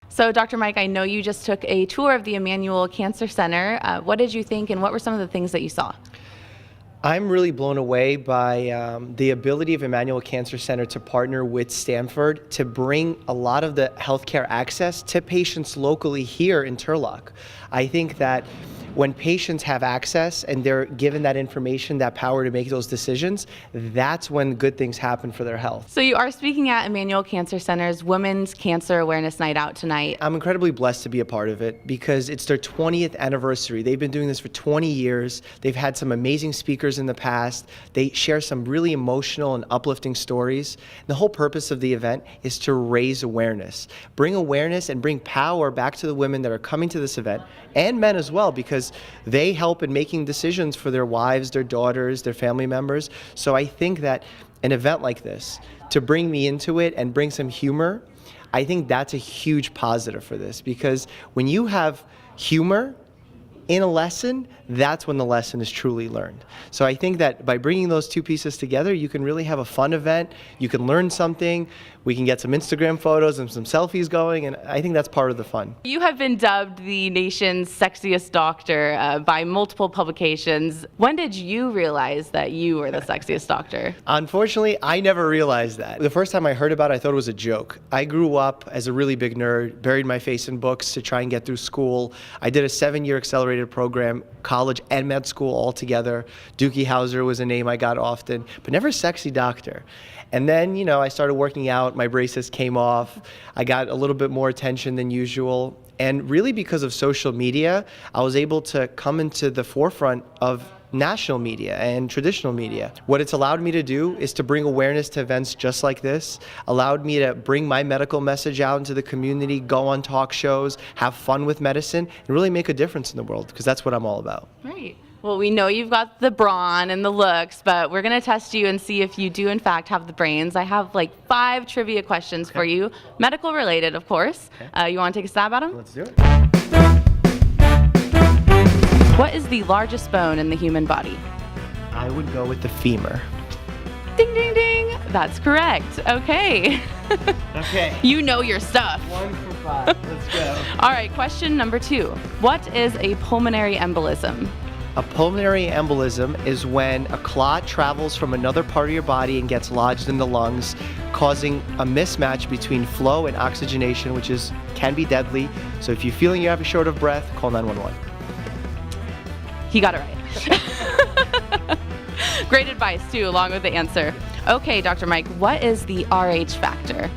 So, Dr. Mike, I know you just took a tour of the Emmanuel Cancer Center. What did you think, and what were some of the things that you saw? I'm really blown away by the ability of Emmanuel Cancer Center to partner with Stanford to bring a lot of the healthcare access to patients locally here in Turlock. I think that when patients have access and they're given that information, that power to make those decisions, that's when good things happen for their health. So you are speaking at Emmanuel Cancer Center's Women's Cancer Awareness Night Out tonight. I'm incredibly blessed to be a part of it because it's their 20th anniversary. They've been doing this for 20 years. They've had some amazing speakers in the past. They share some really emotional and uplifting stories. The whole purpose of the event is to raise awareness. Bring awareness and bring power back to the women that are coming to this event, and men as well, because they help in making decisions for their wives, their daughters, their family members. So I think that an event like this, to bring me into it and bring some humor, I think that's a huge positive for this, because when you have humor in a lesson, that's when the lesson is truly learned. So I think that by bringing those two pieces together, you can really have a fun event. You can learn something. We can get some Instagram photos and some selfies going, and I think that's part of the fun. You have been dubbed the nation's sexiest doctor by multiple publications. When did you realize that you were the sexiest doctor? Unfortunately, I never realized that. The first time I heard about it, I thought it was a joke. I grew up as a really big nerd, buried my face in books to try and get through school. I did a 7-year accelerated program, college and med school all together. Dookie Howser was a name I got often, but never sexy doctor. And then, I started working out, my braces came off, I got a little bit more attention than usual. And really because of social media, I was able to come into the forefront of national media and traditional media. What it's allowed me to do is to bring awareness to events just like this, allowed me to bring my medical message out into the community, go on talk shows, have fun with medicine, and really make a difference in the world, because that's what I'm all about. Right. Well, we know you've got the brawn and the looks, but we're going to test you and see if you do, in fact, have the brains. I have 5 trivia questions for you, medical related, of course. Okay. You want to take a stab at them? Let's do it. What is the largest bone in the human body? I would go with the femur. Ding, ding, ding. That's correct. Okay. Okay. You know your stuff. 1 for 5. Let's go. All right, question number 2. What is a pulmonary embolism? A pulmonary embolism is when a clot travels from another part of your body and gets lodged in the lungs, causing a mismatch between flow and oxygenation, which can be deadly. So if you're feeling you have a short of breath, call 911. He got it right. Great advice, too, along with the answer. Okay, Dr. Mike, what is the RH factor?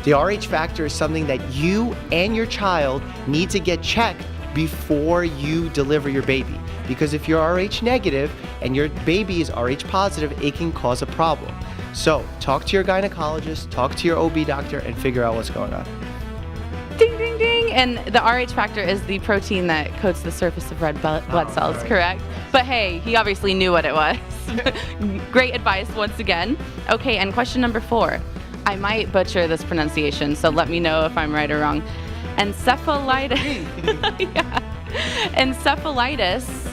The RH factor is something that you and your child need to get checked before you deliver your baby. Because if you're RH negative and your baby is RH positive, it can cause a problem. So talk to your gynecologist, talk to your OB doctor, and figure out what's going on. Ding, ding, ding. And the RH factor is the protein that coats the surface of red blood cells, right. Correct? But hey, he obviously knew what it was. Great advice once again. Okay, and question number 4. I might butcher this pronunciation, so let me know if I'm right or wrong. Encephalitis. Yeah. Encephalitis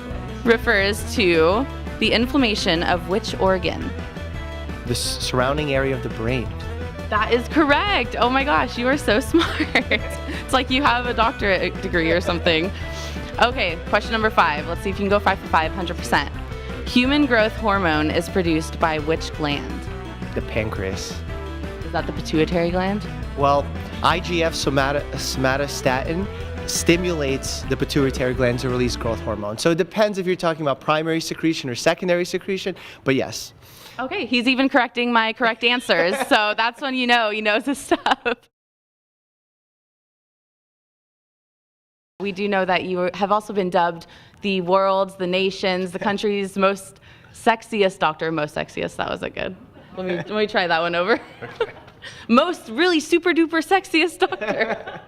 refers to the inflammation of which organ? The surrounding area of the brain. That is correct. Oh my gosh, you are so smart. It's like you have a doctorate degree or something. Okay, question number 5. Let's see if you can go 5 for 5, 100%. Human growth hormone is produced by which gland? The pancreas. Is that the pituitary gland? Well, IGF somatostatin stimulates the pituitary gland to release growth hormone. So it depends if you're talking about primary secretion or secondary secretion, but yes. Okay, he's even correcting my correct answers, so that's when you know he knows his stuff. We do know that you have also been dubbed the world's, the nation's, the country's most sexiest doctor. Most sexiest, that wasn't good. Let me try that one over. Most really super duper sexiest doctor.